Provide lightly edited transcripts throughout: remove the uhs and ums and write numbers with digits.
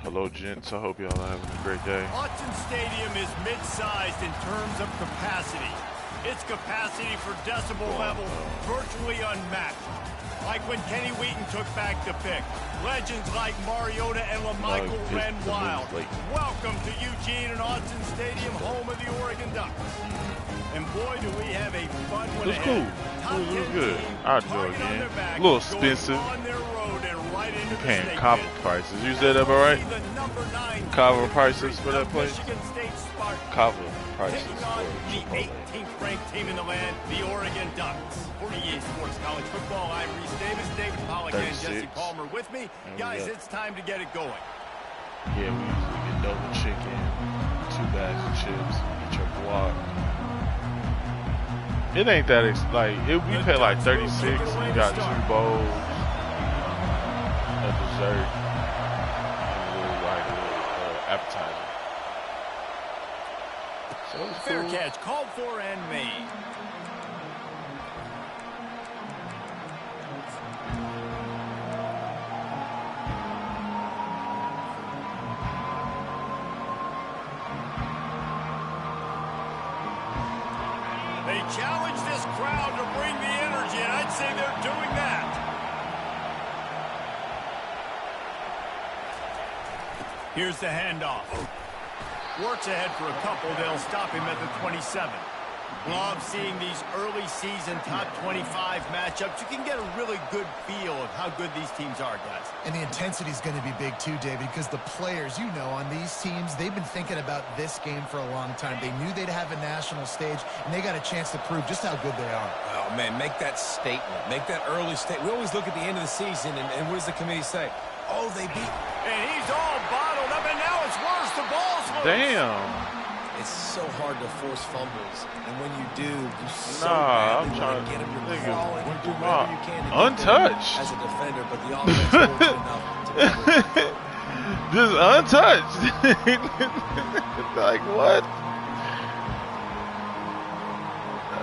Hello, gents. I hope y'all are having a great day. Autzen Stadium is mid-sized in terms of capacity. Its capacity for decibel level virtually unmatched. Like when Kenny Wheaton took back the pick. Legends like Mariota and LaMichael ran wild. Welcome to Eugene and Autzen Stadium, home of the Oregon Ducks. And boy, do we have a fun one ahead. It was good. I enjoyed it, man. A little expensive. Paying copper prices. You said that right? Copper prices for that place? Copper prices for Chipotle. 18th ranked team in the land, the Oregon Ducks. 48 Sports College Football. I'm Reese Davis, David Pollack, and Jesse Palmer with me. Guys, it's time to get it going. Yeah, we usually get double chicken, 2 bags of chips, get your block. It ain't that we pay like 36. You got 2 bowls, a dessert, and a little appetizer. So it's fair cool. Catch called for and made. They challenge this crowd to bring the energy, and I'd say they're doing that. Here's the handoff. Works ahead for a couple. They'll stop him at the 27. Love seeing these early season top 25 matchups. You can get a really good feel of how good these teams are, guys. And the intensity is going to be big too, David, because the players, on these teams, they've been thinking about this game for a long time. They knew they'd have a national stage, and they got a chance to prove just how good they are. Oh, man, make that statement. Make that early statement. We always look at the end of the season, and what does the committee say? Oh, they beat. And he's all bottled up, and now it's worse. The ball's loose. Damn. It's so hard to force fumbles, and when you do, you so I'm badly trying want to get them. You're to crawling, you do whatever you can to untouched as a defender, but the offense is fortunate enough to just untouched. Like what?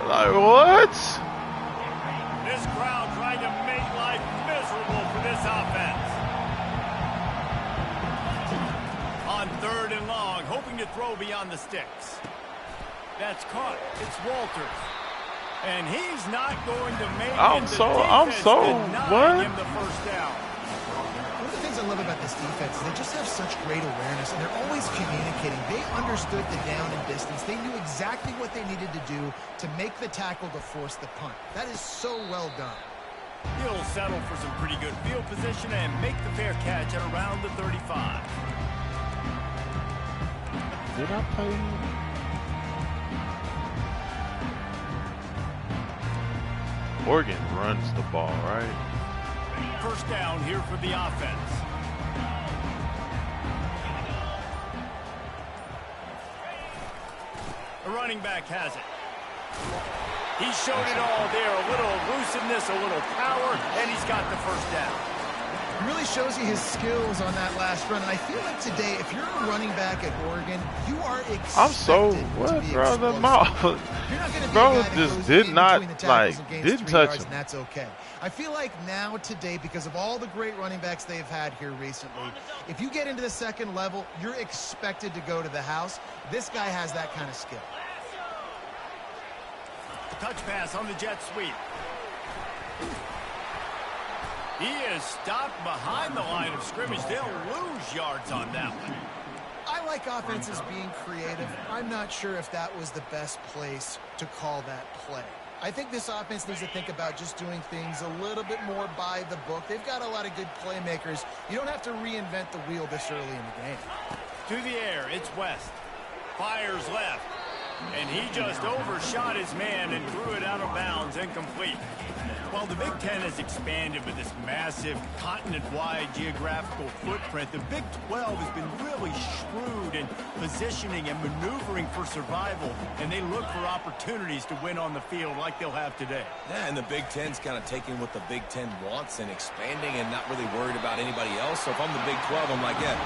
Like what? This crowd trying to make life miserable for this offense. On 3rd and long, hoping to throw beyond the sticks. That's caught. It's Walters. And he's not going to make it. I'm so what? Him the first down. One of the things I love about this defense is they just have such great awareness, and they're always communicating. They understood the down and distance. They knew exactly what they needed to do to make the tackle to force the punt. That is so well done. He'll settle for some pretty good field position and make the fair catch at around the 35. Did I play him? Oregon runs the ball, right? First down here for the offense. The running back has it. He showed it all there. A little elusiveness, a little power, and he's got the first down. It really shows you his skills on that last run. And I feel like today, if you're a running back at Oregon, you are expected I'm so to be bro. The explosive. mouth, You're not going to be bro, a guy that just goes did in not between the tackles and gains didn't 3 touch yards, him. and that's okay. I feel like now today, because of all the great running backs they've had here recently, if you get into the second level, you're expected to go to the house. This guy has that kind of skill. Touch pass on the jet sweep. He is stopped behind the line of scrimmage. They'll lose yards on that one. I like offenses being creative. I'm not sure if that was the best place to call that play. I think this offense needs to think about just doing things a little bit more by the book. They've got a lot of good playmakers. You don't have to reinvent the wheel this early in the game. To the air, it's West. Fires left. And he just overshot his man and threw it out of bounds, incomplete. While the Big Ten has expanded with this massive continent-wide geographical footprint, the Big 12 has been really shrewd in positioning and maneuvering for survival, and they look for opportunities to win on the field like they'll have today. Yeah, and the Big Ten's kind of taking what the Big Ten wants and expanding and not really worried about anybody else. So if I'm the Big 12, I'm like, yeah,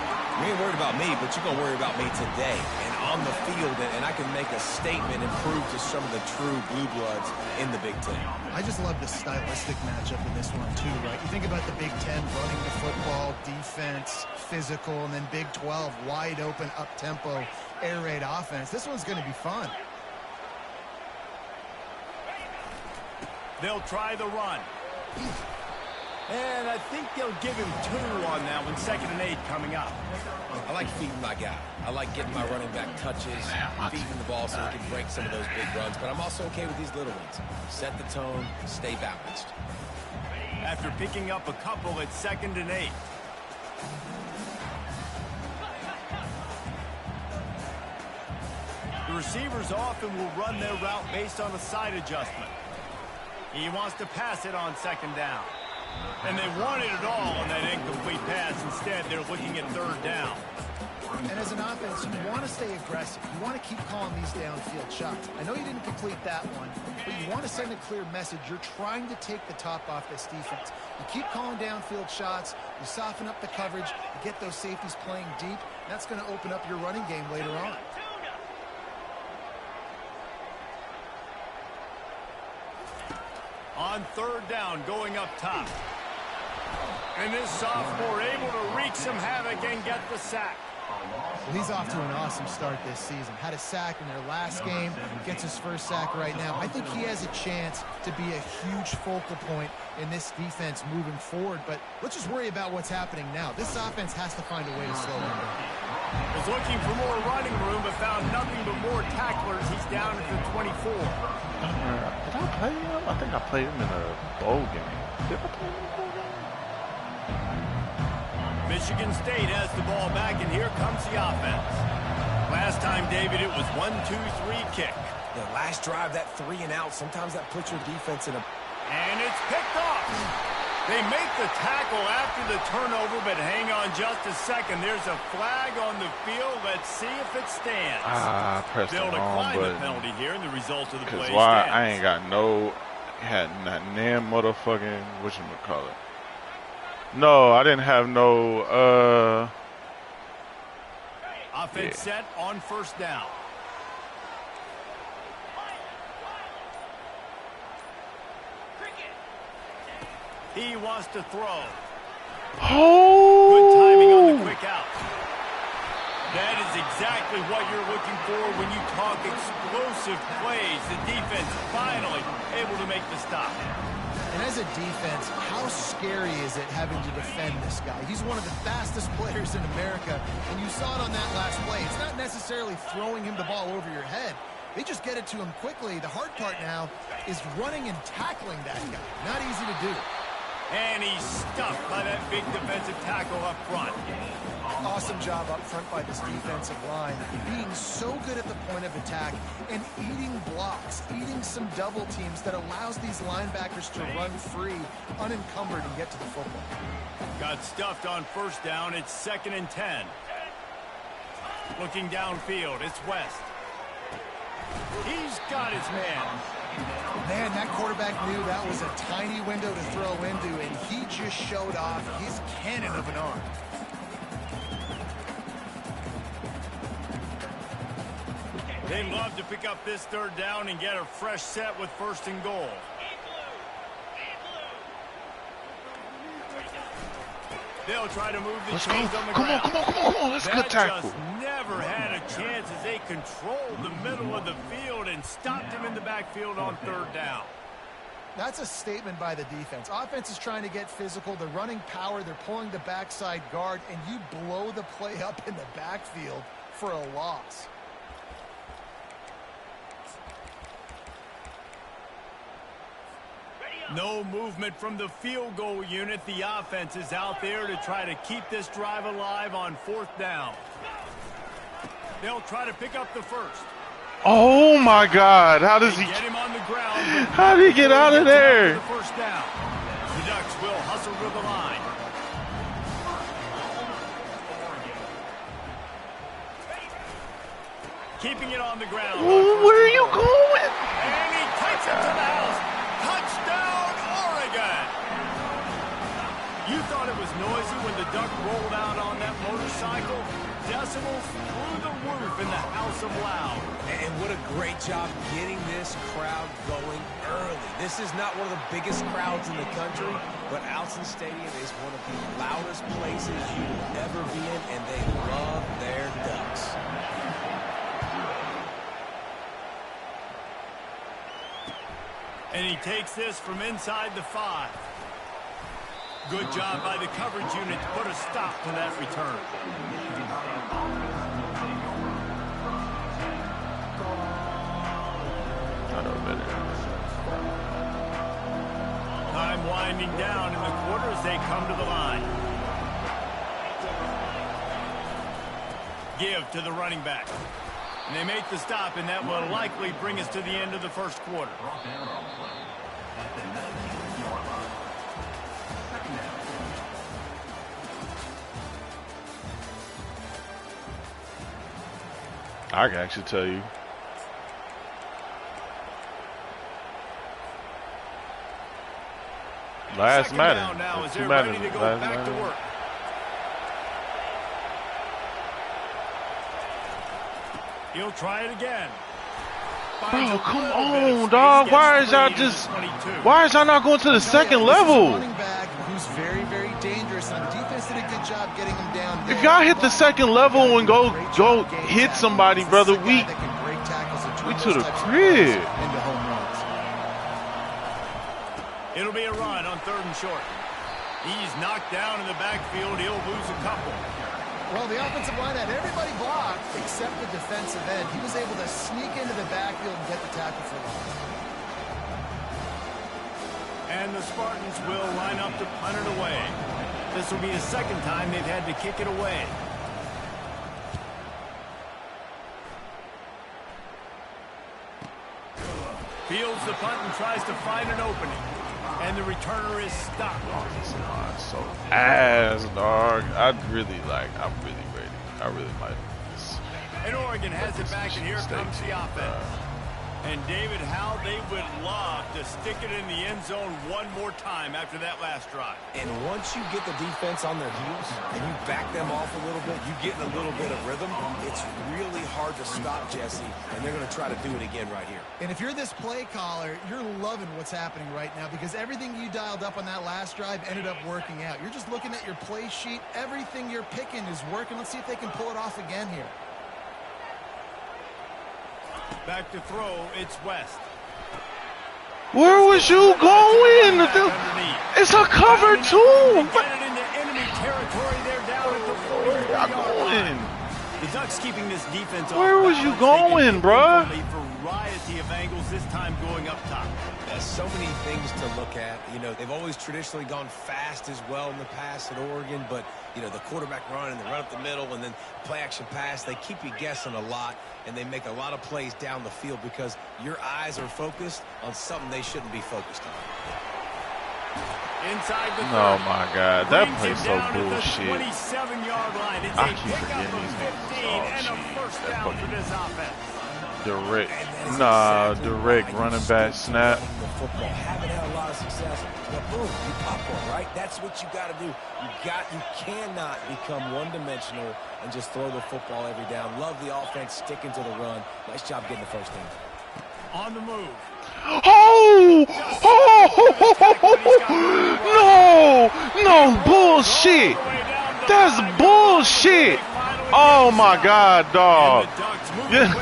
you ain't worried about me, but you're going to worry about me today. And on the field, and I can make a statement and prove to some of the true blue bloods in the Big Ten. I just love the stylistic matchup in this one too, right? You think about the Big Ten running the football, defense, physical, and then Big 12 wide open, up-tempo, air raid offense. This one's going to be fun. They'll try the run. And I think they'll give him 2 on that one. 2nd and 8 coming up. I like feeding my guy. I like getting my running back touches, feeding the ball so he can break some of those big runs. But I'm also okay with these little ones. Set the tone, stay balanced. After picking up a couple, it's 2nd and 8. The receivers often will run their route based on a side adjustment. He wants to pass it on 2nd down. And they wanted it all on that incomplete pass. Instead, they're looking at 3rd down. And as an offense, you want to stay aggressive. You want to keep calling these downfield shots. I know you didn't complete that one, but you want to send a clear message. You're trying to take the top off this defense. You keep calling downfield shots. You soften up the coverage. You get those safeties playing deep. That's going to open up your running game later on. On 3rd down, going up top. And this sophomore able to wreak some havoc and get the sack. Well, he's off to an awesome start this season. Had a sack in their last game, gets his first sack right now. I think he has a chance to be a huge focal point in this defense moving forward. But let's just worry about what's happening now. This offense has to find a way to slow him down. Was looking for more running room, but found nothing but more tacklers. He's down at the 24. Did I play him? I think I played him in a bowl game. Did I play him in a bowl game? Michigan State has the ball back, and here comes the offense. Last time, David, it was 1-2-3 kick. The last drive, that 3 and out, sometimes that puts your defense in a... And it's picked off. They make the tackle after the turnover, but hang on just a second. There's a flag on the field. Let's see if it stands. I pressed the They'll wrong decline button. the penalty here, and the result of the play why stands. I ain't got no, had not damn motherfucking, whatchamacallit. No, I didn't have no, Offense set on 1st down. He wants to throw. Oh! Good timing on the quick out. That is exactly what you're looking for when you talk explosive plays. The defense finally able to make the stop. And as a defense, how scary is it having to defend this guy? He's one of the fastest players in America, and you saw it on that last play. It's not necessarily throwing him the ball over your head. They just get it to him quickly. The hard part now is running and tackling that guy. Not easy to do. And he's stuffed by that big defensive tackle up front. Awesome job up front by this defensive line, being so good at the point of attack and eating blocks, eating some double teams that allows these linebackers to run free, unencumbered, and get to the football. Got stuffed on 1st down. It's 2nd and 10. Looking downfield, it's West. He's got his man. Man, that quarterback knew that was a tiny window to throw into, and he just showed off his cannon of an arm. They love to pick up this 3rd down and get a fresh set with 1st and goal. They'll try to move the chains on the ground. Come on, let's That good tackle. just never had a chance as they controlled the middle of the field and stopped him in the backfield on 3rd down. That's a statement by the defense. Offense is trying to get physical. They're running power. They're pulling the backside guard, and you blow the play up in the backfield for a loss. No movement from the field goal unit. The offense is out there to try to keep this drive alive on 4th down. They'll try to pick up the 1st. Oh my God! How does he get him on the ground? How did he get out of there? The 1st down. The Ducks will hustle to the line. Keeping it on the ground. Where are you going? And he takes it to the house. Touchdown, Oregon! You thought it was noisy when the Duck rolled out on that motorcycle? decibels through the roof in the House of Loud. And what a great job getting this crowd going early. This is not one of the biggest crowds in the country, but Autzen Stadium is one of the loudest places you will ever be in, and they love their Ducks. And he takes this from inside the 5. Good job by the coverage unit to put a stop to that return. Time winding down in the quarter as they come to the line. Give to the running back. And they make the stop, and that will likely bring us to the end of the first quarter. I can actually tell you. Last Madden. Now as they're ready to go back to work. He'll try it again. Bro, come on, dog. Why is y'all not going to the second level? Running back who's very, very dangerous, and the defense did a good job getting him down there. If y'all hit the second level and go hit somebody, brother, we to the crib. It'll be a run on 3rd and short. He's knocked down in the backfield. He'll lose a couple. Well, the offensive line had everybody blocked except the defensive end. He was able to sneak into the backfield and get the tackle for loss. And the Spartans will line up to punt it away. This will be the second time they've had to kick it away. Fields the punt and tries to find an opening. And the returner is stopped. Oh, this line's so ass, dog. I'm really ready. I really might. And Oregon has it back, and here comes the offense. And David, how they would love to stick it in the end zone one more time after that last drive. And once you get the defense on their heels and you back them off a little bit, you get in a little bit of rhythm, it's really hard to stop Jesse, and they're going to try to do it again right here. And if you're this play caller, you're loving what's happening right now because everything you dialed up on that last drive ended up working out. You're just looking at your play sheet. Everything you're picking is working. Let's see if they can pull it off again here. Back to throw, it's West. Where was you going? It's a cover too. Get it into enemy territory. They're down at the 40-yard line. The Ducks keeping this defense. Where was you going, bruh? A variety of angles this time going up top. There's so many things to look at. You know, they've always traditionally gone fast as well in the past at Oregon, but, you know, the quarterback run and the run up the middle and then play action pass, they keep you guessing a lot, and they make a lot of plays down the field because your eyes are focused on something they shouldn't be focused on. Inside the 30. Oh my God, that play's so bullshit. 27-yard line. It's I a keep pickup forgetting of these 15 and a first down for this offense. Direct running back snap. Football. Haven't had a lot of success, but boom, you pop one, right? That's what you got to do. You cannot become one-dimensional and just throw the football every down. Love the offense sticking to the run. Nice job getting the first down. On the move. Oh! No, bullshit. That's bullshit. Oh my God, dog. Yeah,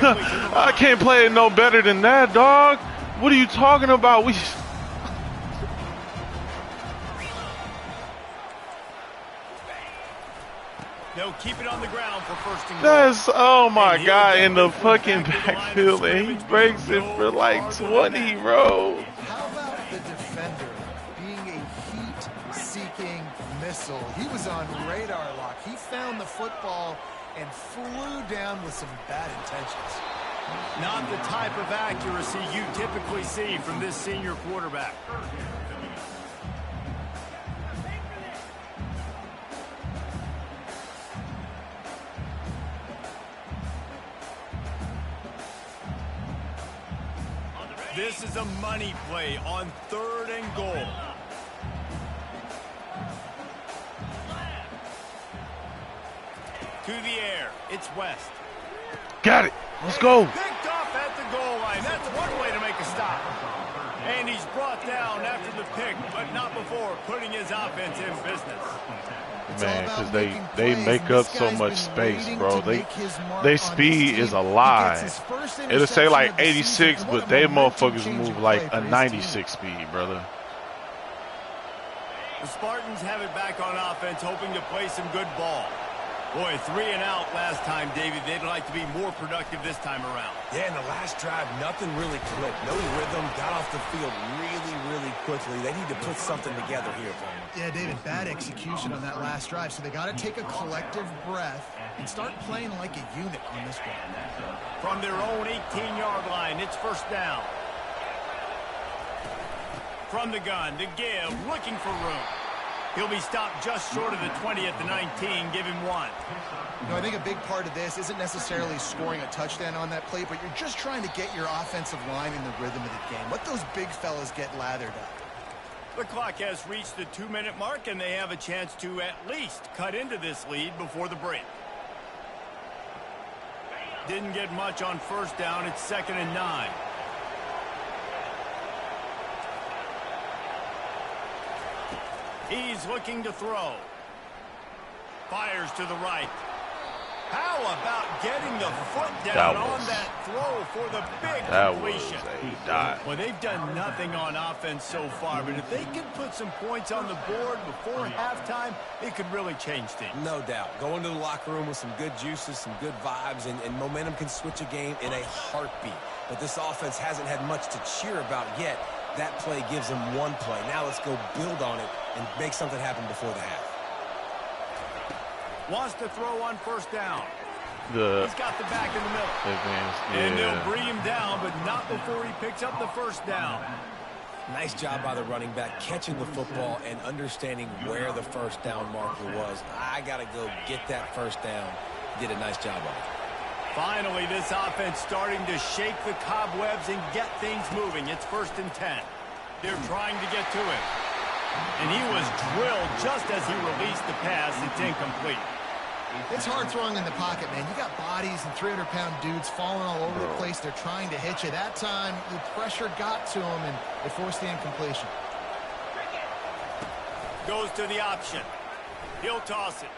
I can't play it no better than that, dog. What are you talking about? They'll keep it on the ground for first and goal. That's, oh my God, in the fucking backfield, and he breaks it for like 20, bro. How about the defender being a heat-seeking missile? He was on radar lock. He found the football and flew down with some bad intentions. Not the type of accuracy you typically see from this senior quarterback. This is a money play on 3rd and goal. To the air. It's West. Got it. Let's go. Picked off at the goal line. That's one way to make a stop. And he's brought down after the pick, but not before putting his offense in business. Man, because they make up so much space, bro. They speed is a lie. It'll say like 86, but they motherfuckers move like a 96 speed, brother. The Spartans have it back on offense, hoping to play some good ball. Boy, 3 and out last time, David. They'd like to be more productive this time around. Yeah, in the last drive, nothing really clicked. No rhythm, got off the field really quickly. They need to put something together here, Palmer. Yeah, David, bad execution on that last drive. So they got to take a collective breath and start playing like a unit on this one. From their own 18-yard line, it's first down. From the gun, the give, looking for room. He'll be stopped just short of the 20 at the 19. Give him 1. You know, I think a big part of this isn't necessarily scoring a touchdown on that play, but you're just trying to get your offensive line in the rhythm of the game. Let those big fellas get lathered up. The clock has reached the 2-minute mark, and they have a chance to at least cut into this lead before the break. Didn't get much on first down. It's 2nd and 9. He's looking to throw. Fires to the right. How about getting the foot down on that throw for the big completion? He died. Well, they've done nothing on offense so far, but if they can put some points on the board before halftime, it could really change things. No doubt. Go into the locker room with some good juices, some good vibes, and momentum can switch a game in a heartbeat. But this offense hasn't had much to cheer about yet. That play gives them one play. Now let's go build on it and make something happen before the half. Wants to throw on first down. He's got the back in the middle. And they'll bring him down, but not before he picks up the first down. Nice job by the running back, catching the football and understanding where the first down marker was. I got to go get that first down. Did a nice job of it. Finally, this offense starting to shake the cobwebs and get things moving. It's 1st and 10. They're trying to get to him. And he was drilled just as he released the pass. It's incomplete. It's hard throwing in the pocket, man. You got bodies and 300-pound dudes falling all over the place. They're trying to hit you. That time, the pressure got to him, and it forced the incompletion. Goes to the option. He'll toss it.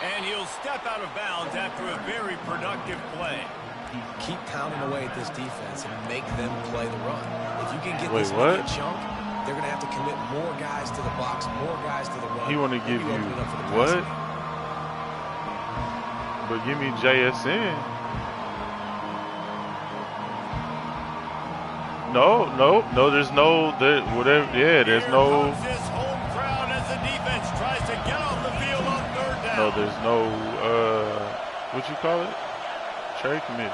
And he'll step out of bounds after a very productive play. Keep pounding away at this defense and make them play the run. If you can get this chunk, they're going to have to commit more guys to the box, more guys to the run. He want to give you what? But give me JSN. No. There's no whatever. Yeah, there's no. This home crowd as the defense tries to get off the field on 3rd down. No, there's no. What you call it? Trade committee.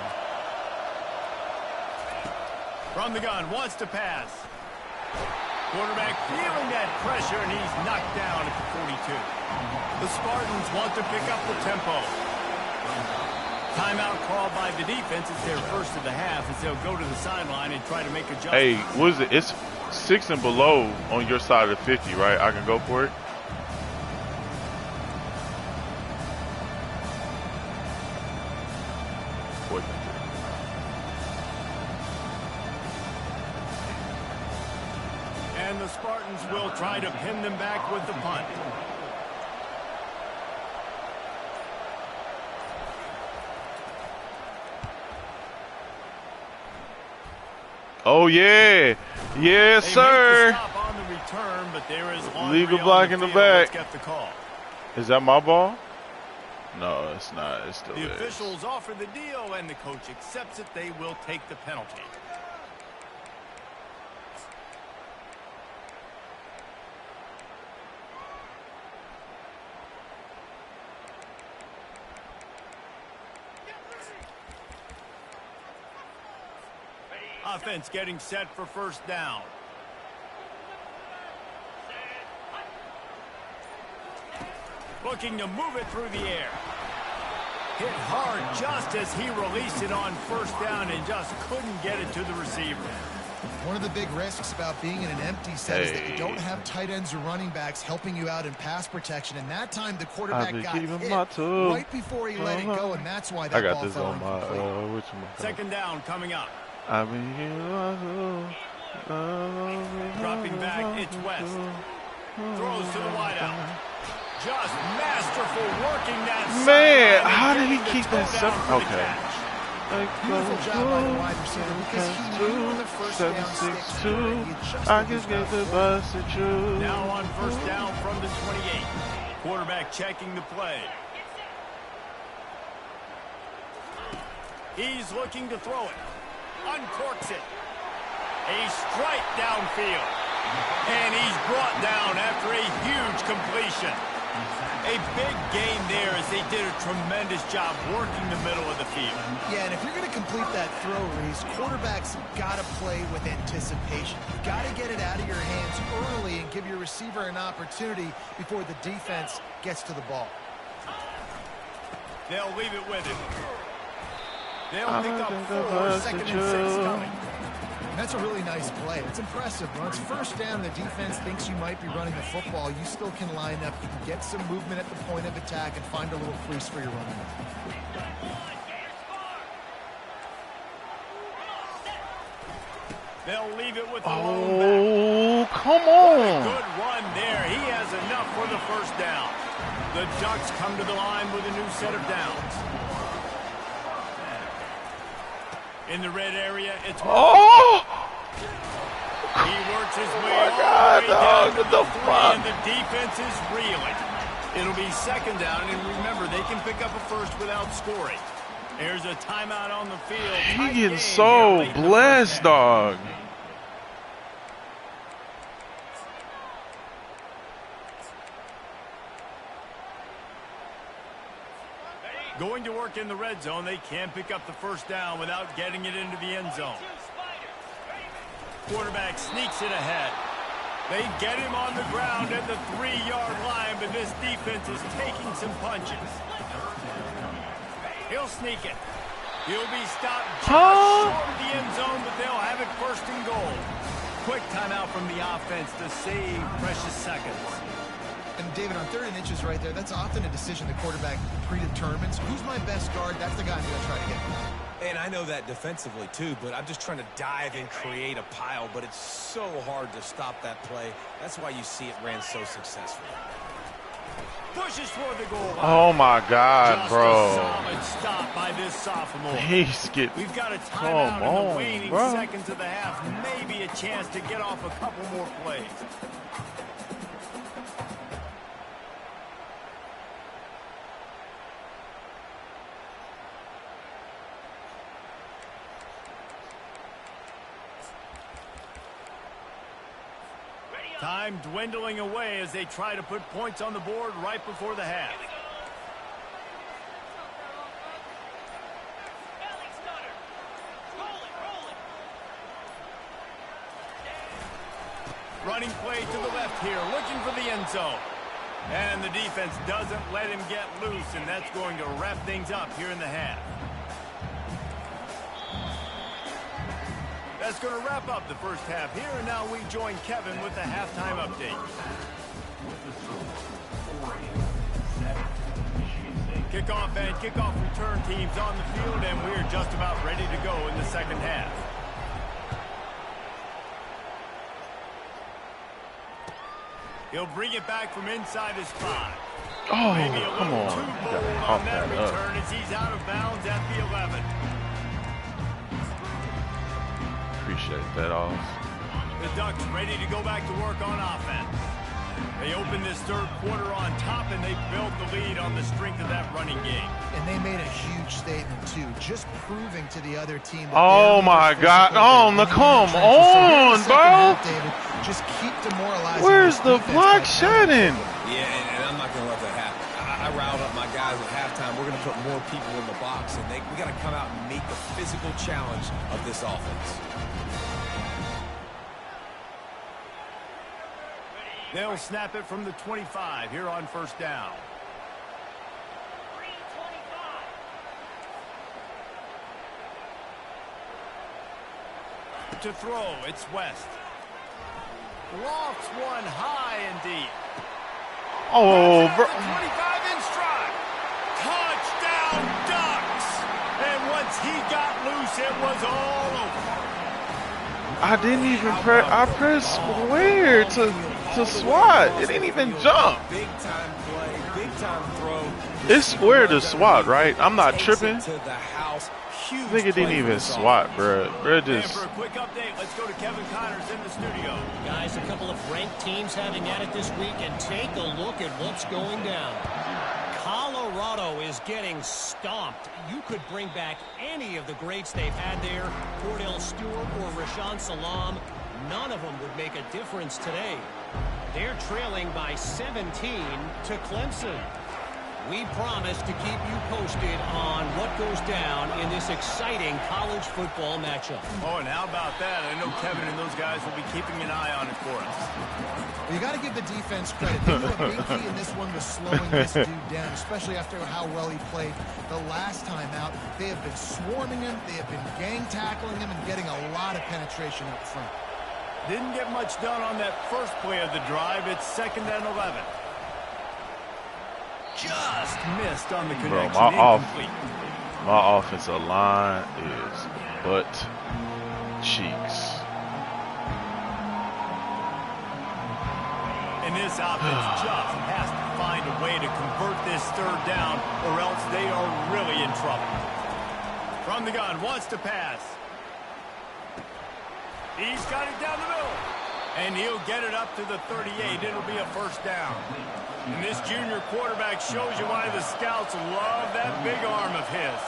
From the gun, wants to pass. Quarterback feeling that pressure, and he's knocked down at the 42. The Spartans want to pick up the tempo. Timeout called by the defense. It's their first of the half as they'll go to the sideline and try to make adjustments. Hey, what is it? It's 6 and below on your side of the 50, right? I can go for it? And the Spartans will try to pin them back with the punt. Oh, yeah. Yes, sir. Stop on the return, but there is legal block in the back. Get the call. Is that my ball? No, it's not. It's still the officials offer the deal, and the coach accepts it. They will take the penalty. Offense getting set for first down. Looking to move it through the air. Hit hard just as he released it on first down and just couldn't get it to the receiver. One of the big risks about being in an empty set is that you don't have tight ends or running backs helping you out in pass protection. And that time the quarterback got hit right before he let it go, and that's why that ball fell incomplete. Second down coming up. Dropping back, it's West. Throws to the wideout. Just masterful working that. Man, how did he keep that separate? Okay. Beautiful job by the wide receiver because he knew when the first down sticks through, he adjusted his ball. Now on first down from the 28. Quarterback checking the play. He's looking to throw it. Uncorks it. A strike downfield. And he's brought down after a huge completion. A big gain there as they did a tremendous job working the middle of the field. Yeah, and if you're going to complete that throw, Reese, quarterbacks got to play with anticipation. You've got to get it out of your hands early and give your receiver an opportunity before the defense gets to the ball. They'll leave it with him. They'll pick up 4, second and 6 coming. And that's a really nice play. It's impressive. When it's first down, the defense thinks you might be running the football. You still can line up. You can get some movement at the point of attack and find a little crease for your running back. They'll leave it with the lone back. Oh, come on. Good run there. He has enough for the first down. The Ducks come to the line with a new set of downs. In the red area, it's oh! He works his way all the way down to the 3, and the defense is reeling. It'll be second down, and remember, they can pick up a first without scoring. There's a timeout on the field. He getting so blessed, dog. Going to work in the red zone. They can't pick up the first down without getting it into the end zone. Quarterback sneaks it ahead. They get him on the ground at the 3-yard line, but this defense is taking some punches. He'll sneak it. He'll be stopped just short of the end zone, but they'll have it first and goal. Quick timeout from the offense to save precious seconds. And David, on 3rd and inches right there, that's often a decision the quarterback predetermines. Who's my best guard? That's the guy I'm going to try to get. And I know that defensively too, but I'm just trying to dive and create a pile, but it's so hard to stop that play. That's why you see it ran so successfully. Pushes toward the goal line. Oh my God, bro. Just a solid stop by this sophomore. He's getting. We've got a timeout in the waning seconds of the half. Maybe a chance to get off a couple more plays. Time dwindling away as they try to put points on the board right before the half. Running play to the left here, looking for the end zone. And the defense doesn't let him get loose, and that's going to wrap things up here in the half. That's going to wrap up the first half here, and now we join Kevin with the halftime update. Kickoff and kickoff return teams on the field, and we're just about ready to go in the second half. He'll bring it back from inside his 5. Oh, Maybe a come little on. too bold on that return as he's out of bounds at the 11. Appreciate that, all. The Ducks ready to go back to work on offense. They opened this third quarter on top, and they built the lead on the strength of that running game. And they made a huge statement, too, just proving to the other team that oh, my God. Oh, come on, bro. David, just keep demoralizing. Where's the block shedding? Yeah, and I'm not going to let that happen. I riled up my guys at halftime. We're going to put more people in the box, and we got to come out and meet the physical challenge of this offense. They'll snap it from the 25 here on first down. To throw, it's West. Lofts one high and deep. Oh, bro. 25 in stride. Touchdown Ducks. And once he got loose, it was all over. I didn't even press. I pressed square to swat. It didn't even jump. Big time play, big time throw. It's square to swat, right? I'm not tripping. To the house. Huge Nigga didn't even swat, bro. Bro, And just. for a quick update, let's go to Kevin Connors in the studio. Guys, a couple of ranked teams having at it this week, and take a look at what's going down. Colorado is getting stomped. You could bring back any of the greats they've had there, Cordell Stewart or Rashaan Salam. None of them would make a difference today. They're trailing by 17 to Clemson. We promise to keep you posted on what goes down in this exciting college football matchup. Oh, and how about that? I know Kevin and those guys will be keeping an eye on it for us. Well, you got to give the defense credit. They knew a big key in this one was slowing this dude down, especially after how well he played the last time out. They have been swarming him, they have been gang tackling him, and getting a lot of penetration up front. Didn't get much done on that first play of the drive. It's 2nd and 11. Just missed on the connection. Bro, incomplete. my offensive line is butt cheeks. And this offense just has to find a way to convert this 3rd down, or else they are really in trouble. From the gun, wants to pass. He's got it down the middle. And he'll get it up to the 38. It'll be a 1st down. And this junior quarterback shows you why the scouts love that big arm of his.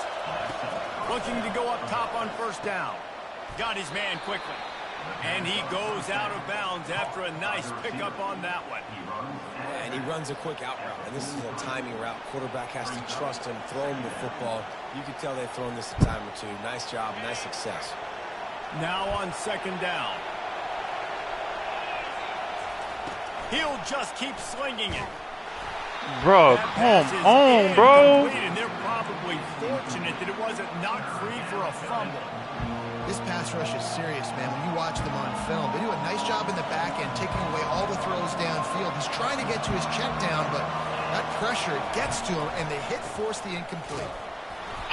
Looking to go up top on 1st down. Got his man quickly. And he goes out of bounds after a nice pickup on that one. And he runs a quick out route. And this is a timing route. Quarterback has to trust him, throw him the football. You can tell they've thrown this a time or two. Nice job, nice success. Now on 2nd down. He'll just keep slinging it. Bro, come on, bro. And they're probably fortunate that it wasn't knocked free for a fumble. This pass rush is serious, man. When you watch them on film, they do a nice job in the back end, taking away all the throws downfield. He's trying to get to his check down, but that pressure gets to him, and they force the incomplete.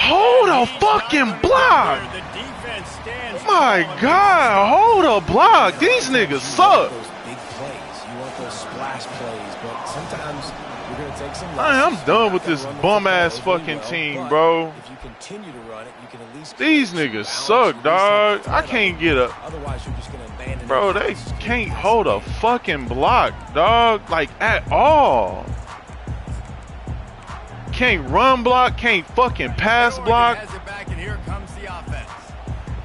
Hold a fucking block. The defense stands. My God, hold a block. These niggas suck. Those big plays. You want those splash plays, but sometimes you're going to take some I'm losses. done with this bum-ass fucking Well, team, but bro. If you continue to run it, you can at least These niggas suck, dog. I can't get up. Otherwise, you're just going to abandon Bro, it. they can't hold a fucking block, dog. Like, at all. Can't run block, can't fucking pass block. Has it back, and here comes the offense.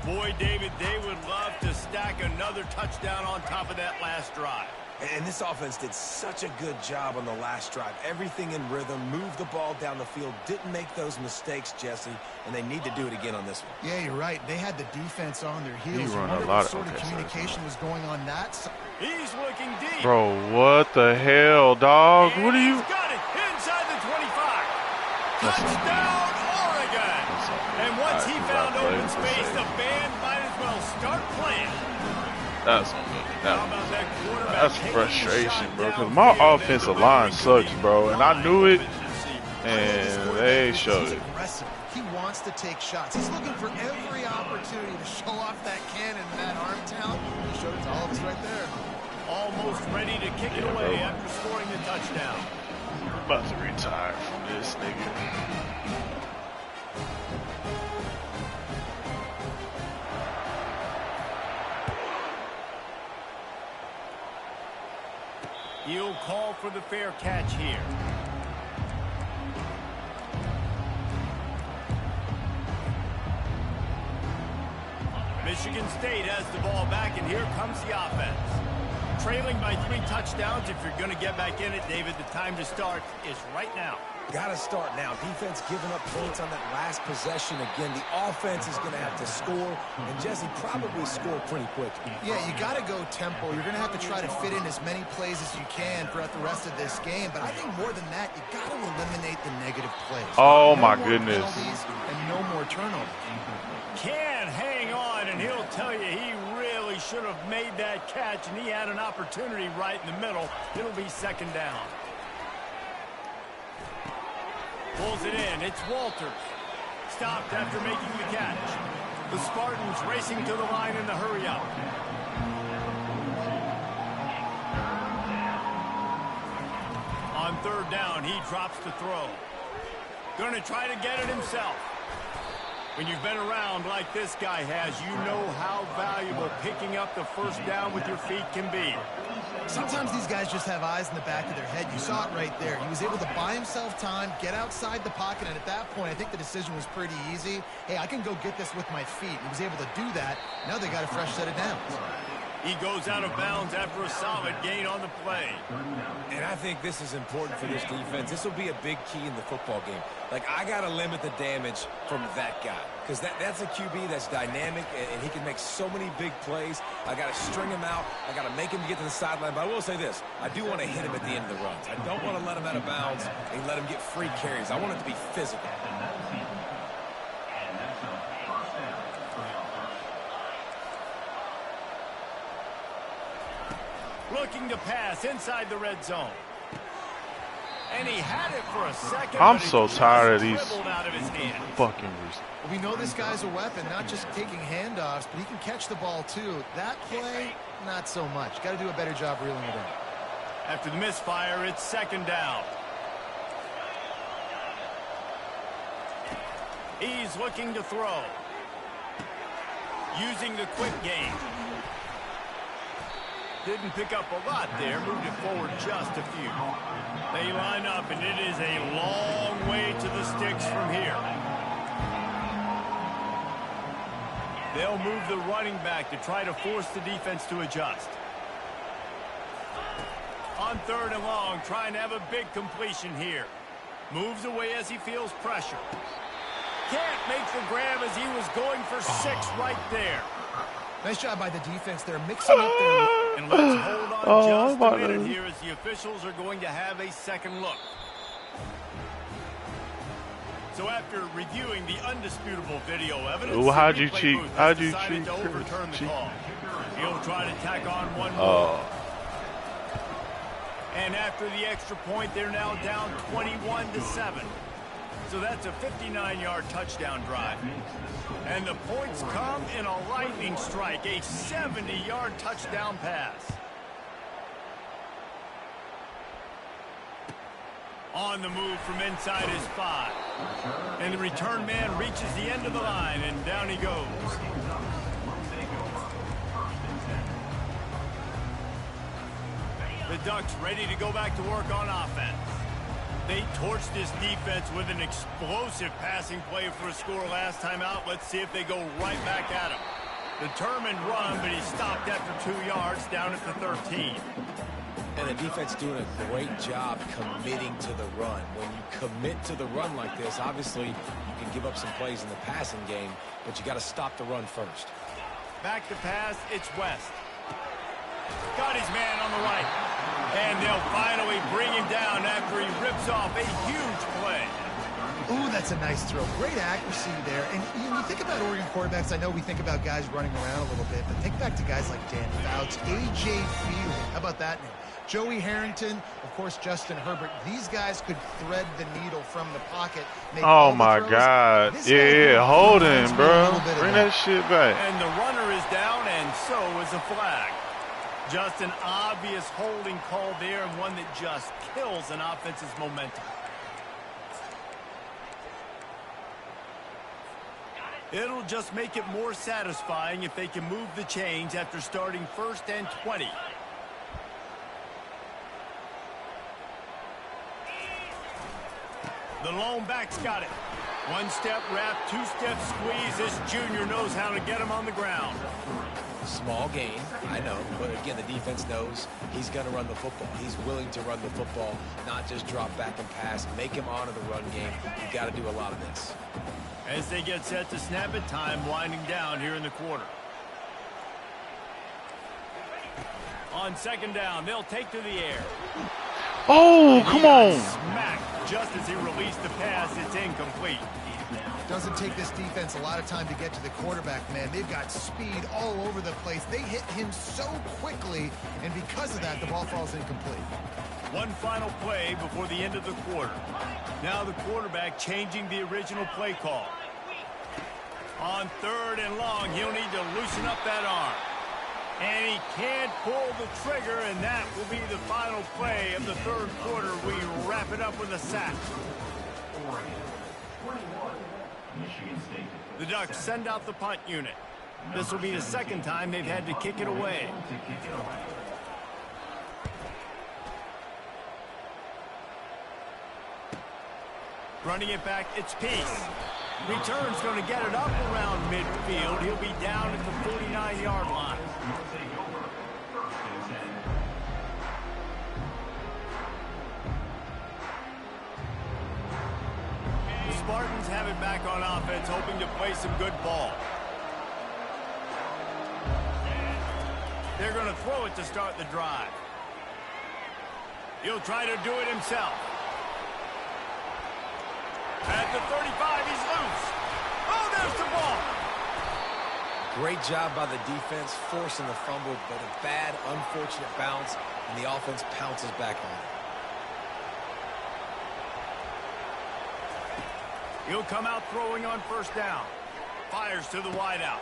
Boy, David, they would love to stack another touchdown on top of that last drive. And this offense did such a good job on the last drive. Everything in rhythm, moved the ball down the field, didn't make those mistakes, Jesse, and they need to do it again on this one. Yeah, you're right. They had the defense on their heels. He run a Wonder lot what of- sort of okay, communication was going on that side. He's looking deep. Bro, what the hell, dog? What are you? He's got it inside the 25. That's Touchdown, Oregon. And once he found Alright, open space, the band might as well start playing. That's How about that quarterback that's taking the frustration, shot bro. Because downfield my and offensive delivering line to sucks, the bro, and I knew it, receiver. and they showed He's it. aggressive. He wants to take shots. He's looking for every opportunity to show off that cannon and that arm talent. He showed it to all of us right there. Almost ready to kick it away after scoring the touchdown. I'm about to retire from this nigga. He'll call for the fair catch here. Michigan State has the ball back, and here comes the offense. Trailing by 3 touchdowns. If you're going to get back in it, David, the time to start is right now. Got to start now. Defense giving up points on that last possession. Again, the offense is going to have to score, and Jesse probably score pretty quickly. Yeah, you got to go tempo. You're going to have to try to fit in as many plays as you can throughout the rest of this game. But I think more than that, you got to eliminate the negative plays. Oh, No my more goodness. penalties and no more turnovers. Can hang on, and he'll tell you he should have made that catch, and he had an opportunity right in the middle. It'll be second down. Pulls it in. It's Walters. Stopped after making the catch. The Spartans racing to the line in the hurry-up. On third down, he drops to throw. Going to try to get it himself. When you've been around like this guy has, you know how valuable picking up the first down with your feet can be. Sometimes these guys just have eyes in the back of their head. You saw it right there. He was able to buy himself time, get outside the pocket, and at that point, I think the decision was pretty easy. Hey, I can go get this with my feet. He was able to do that. Now they got a fresh set of downs. He goes out of bounds after a solid gain on the play. And I think this is important for this defense. This will be a big key in the football game. Like, I got to limit the damage from that guy. Because that's a QB that's dynamic, and he can make so many big plays. I got to string him out. I got to make him get to the sideline. But I will say this. I do want to hit him at the end of the runs. I don't want to let him out of bounds and let him get free carries. I want it to be physical. Looking to pass inside the red zone. And he had it for a second. I'm so tired of these fucking We know this guy's a weapon, not just taking handoffs, but he can catch the ball too. That play, not so much. Got to do a better job reeling it in. After the misfire, it's second down. He's looking to throw. Using the quick game. Didn't pick up a lot there, moved it forward just a few. They line up, and it is a long way to the sticks from here. They'll move the running back to try to force the defense to adjust. On third and long, trying to have a big completion here. Moves away as he feels pressure. Can't make the grab as he was going for 6 right there. Nice job by the defense. They're mixing up their... And let's hold on just a minute here as the officials are going to have a second look. So after reviewing the undisputable video evidence, how'd you cheat? How'd you cheat? To overturn the call. He'll try to tack on one more. And after the extra point, they're now down 21-7. So that's a 59-yard touchdown drive. And the points come in a lightning strike, a 70-yard touchdown pass. On the move from inside his 5. And the return man reaches the end of the line, and down he goes. The Ducks ready to go back to work on offense. They torched this defense with an explosive passing play for a score last time out. Let's see if they go right back at him. Determined run, but he stopped after 2 yards down at the 13. And the defense doing a great job committing to the run. When you commit to the run like this, obviously you can give up some plays in the passing game, but you got to stop the run first. Back to pass, it's West. Got his man on the right. And they'll finally bring him down after he rips off a huge play. Ooh, that's a nice throw. Great accuracy there. And you think about Oregon quarterbacks, I know we think about guys running around a little bit, but think back to guys like Dan Fouts, A.J. Feely. How about that name? Joey Harrington, of course, Justin Herbert. These guys could thread the needle from the pocket. Oh, my God. Yeah, hold him, bro. Bring that shit back. And the runner is down, and so is a flag. Just an obvious holding call there, and one that just kills an offense's momentum. It'll just make it more satisfying if they can move the chains after starting 1st and 20. The lone back's got it. 1-step wrap, 2-step squeeze. This junior knows how to get him on the ground. Small gain, I know, but again, the defense knows he's going to run the football. He's willing to run the football, not just drop back and pass, make him honor the run game. You've got to do a lot of this. As they get set to snap it, time winding down here in the quarter. On second down, they'll take to the air. Oh, come on. Smack just as he released the pass. It's incomplete. Doesn't take this defense a lot of time to get to the quarterback, man. They've got speed all over the place. They hit him so quickly, and because of that, the ball falls incomplete. One final play before the end of the quarter. Now the quarterback changing the original play call. On 3rd and long, he'll need to loosen up that arm. And he can't pull the trigger, and that will be the final play of the 3rd quarter. We wrap it up with a sack. The Ducks send out the punt unit. This will be the 2nd time they've had to kick it away. Running it back, it's Peace. Return's going to get it up around midfield. He'll be down at the 49-yard line. The Spartans have it back on offense, hoping to play some good ball. They're going to throw it to start the drive. He'll try to do it himself. At the 35, he's loose. Oh, there's the ball. Great job by the defense forcing the fumble, but a bad, unfortunate bounce, and the offense pounces back on it. He'll come out throwing on 1st down. Fires to the wideout.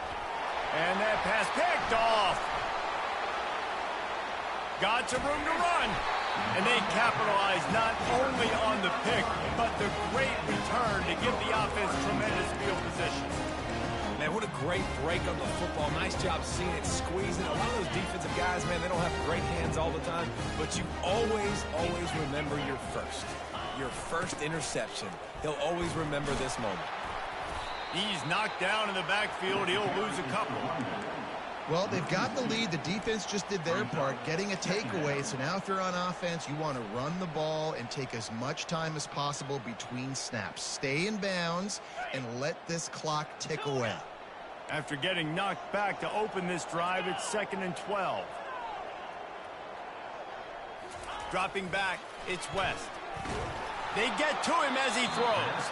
And that pass picked off. Got some room to run. And they capitalize not only on the pick, but the great return to give the offense tremendous field position. Man, what a great break on the football. Nice job seeing it, squeezing. A lot of those defensive guys, man, they don't have great hands all the time, but you always remember your first interception. He'll always remember this moment. He's knocked down in the backfield. He'll lose a couple. Well, they've got the lead. The defense just did their part, getting a takeaway. So now if you're on offense, you want to run the ball and take as much time as possible between snaps. Stay in bounds and let this clock tick away. After getting knocked back to open this drive, it's 2nd and 12. Dropping back, it's West. They get to him as he throws.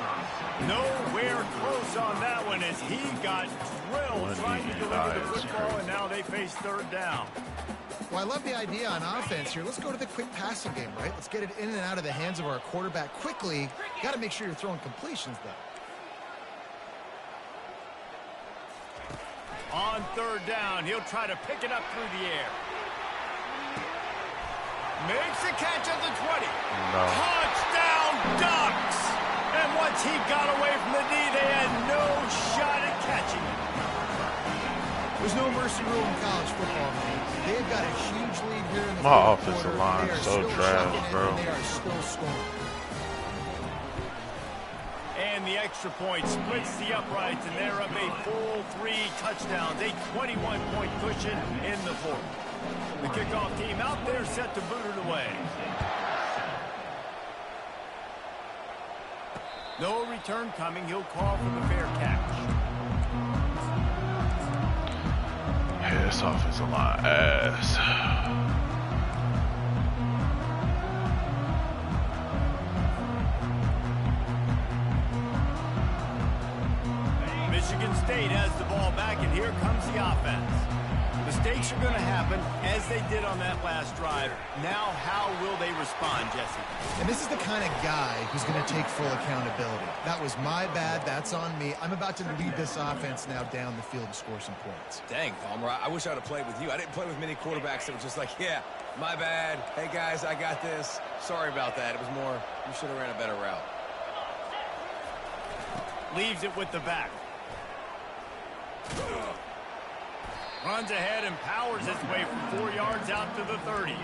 Nowhere close on that one as he got drilled trying to deliver the football, and now they face 3rd down. Well, I love the idea on offense here. Let's go to the quick passing game, right? Let's get it in and out of the hands of our quarterback quickly. Got to make sure you're throwing completions, though. On 3rd down, he'll try to pick it up through the air. Makes the catch at the 20. No. Touchdown, Ducks! And once he got away from the knee, they had no shot at catching him. There's no mercy rule in college football, man. They've got a huge lead here in the My fourth offensive quarter. line They are so still trash, chugging it, bro. and they are still scoring. And the extra point splits the uprights, and they're up a full 3 touchdowns, a 21-point cushion in the 4th. The kickoff team out there set to boot it away. No return coming. He'll call for the fair catch. Hey, this offensive line ass. Michigan State has the ball back, and here comes the offense. Mistakes are going to happen, as they did on that last drive. Now, how will they respond, Jesse? And this is the kind of guy who's going to take full accountability. That was my bad. That's on me. I'm about to lead this offense now down the field and score some points. Dang, Palmer, I wish I would have played with you. I didn't play with many quarterbacks that were just like, yeah, my bad. Hey, guys, I got this. Sorry about that. It was more, you should have ran a better route. Leaves it with the back. Runs ahead and powers his way from 4 yards out to the 30.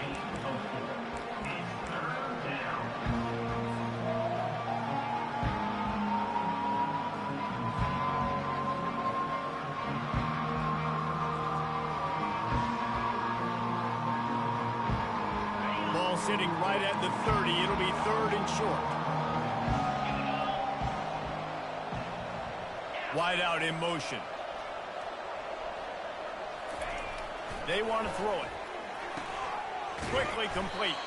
Ball sitting right at the 30. It'll be 3rd and short. Wide out in motion. They want to throw it. Quickly complete.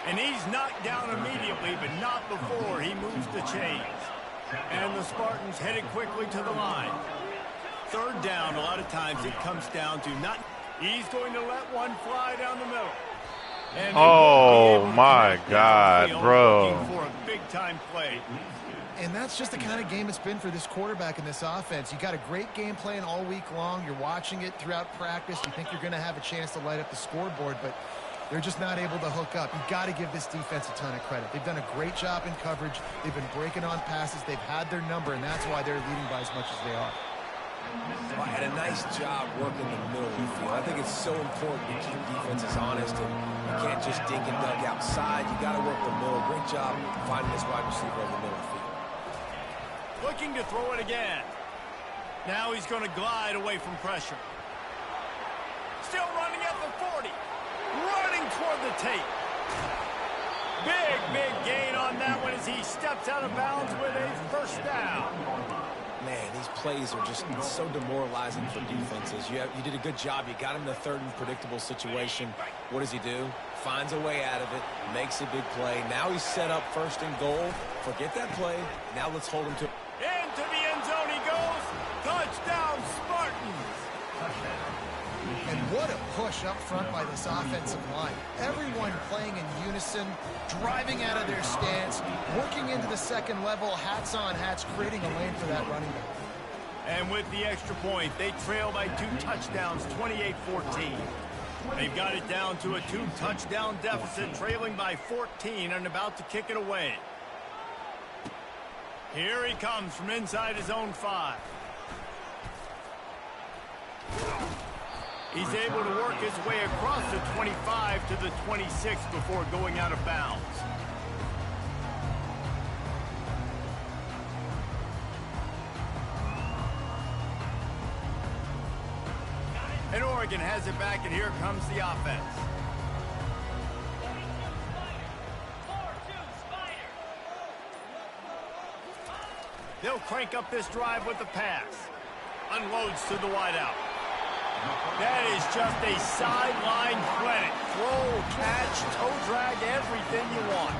And he's knocked down immediately, but not before he moves the chains. And the Spartans headed quickly to the line. Third down, a lot of times it comes down to not. He's going to let one fly down the middle. And oh my God, bro. Looking for a big-time play. And that's just the kind of game it's been for this quarterback in this offense. You got a great game plan all week long. You're watching it throughout practice. You think you're going to have a chance to light up the scoreboard, but they're just not able to hook up. You've got to give this defense a ton of credit. They've done a great job in coverage. They've been breaking on passes. They've had their number, and that's why they're leading by as much as they are. Well, and a nice job working the middle of the field. I think it's so important to keep defenses honest, and you can't just dink and dunk outside. You got to work the middle. Great job finding this wide receiver in the middle of the field. Looking to throw it again. Now he's going to glide away from pressure. Still running at the 40. Running toward the tape. Big gain on that one as he steps out of bounds with a first down. Man, these plays are just so demoralizing for defenses. You did a good job. You got him in the third and predictable situation. What does he do? Finds a way out of it, makes a big play. Now he's set up first and goal. Forget that play. Now let's hold him to. Into the end zone he goes. Touchdown, Spartans. And what a push up front by this offensive line. Everyone playing in unison, driving out of their stance, working into the second level, hats on hats, creating a lane for that running back. And with the extra point, they trail by 2 touchdowns, 28-14. They've got it down to a 2-touchdown deficit, trailing by 14 and about to kick it away. Here he comes from inside his own 5. He's able to work his way across the 25 to the 26 before going out of bounds. And Oregon has it back, and here comes the offense. They'll crank up this drive with the pass. Unloads to the wideout. That is just a sideline clinic. Throw, catch, toe drag, everything you want.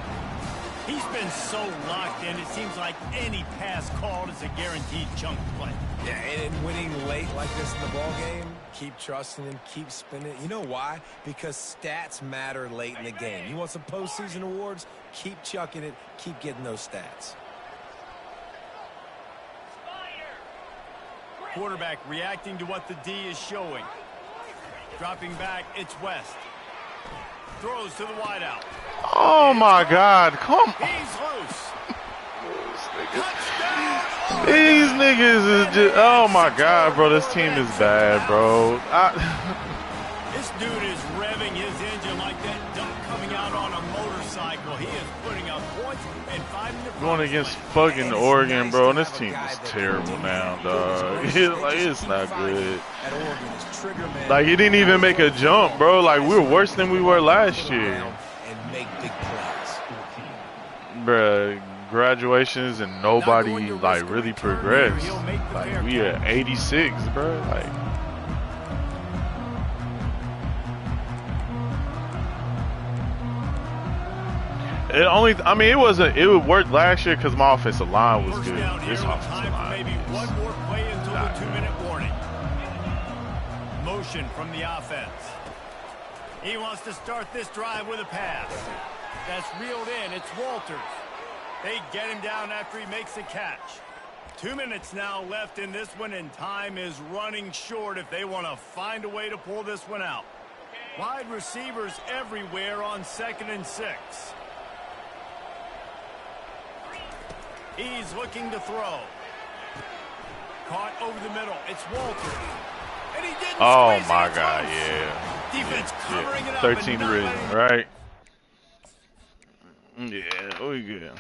He's been so locked in, it seems like any pass called is a guaranteed chunk play. Yeah, and winning late like this in the ball game, keep trusting him, keep spinning. You know why? Because stats matter late in the game. You want some postseason awards? Keep chucking it, keep getting those stats. Quarterback reacting to what the D is showing. Dropping back, it's West. Throws to the wideout. Oh my God, come on. He's loose. These niggas is just, oh my God, bro, this team is bad, bro. This dude is revving his engine like that duck coming out on a motorcycle. He is putting up points and finding the Going against fucking Oregon, bro, and this team is terrible now, dog. It's not good. Like, he didn't even make a jump, bro. Like, we're worse than we were last year. And make big plays. Bruh, graduations and nobody, like, really progressed. Like, we are 86, bro. Like, it only, I mean, it would work last year because my offensive line was good. This offensive line maybe one more play until the 2-minute warning. Motion from the offense. He wants to start this drive with a pass. That's reeled in. It's Walters. They get him down after he makes a catch. 2 minutes now left in this one, and time is running short if they want to find a way to pull this one out. Wide receivers everywhere on 2nd and 6. He's looking to throw. Caught over the middle. It's Walters. And he didn't oh squeeze my it. God, yeah. Defense covering it up. 13 rhythm, right? Yeah, we good.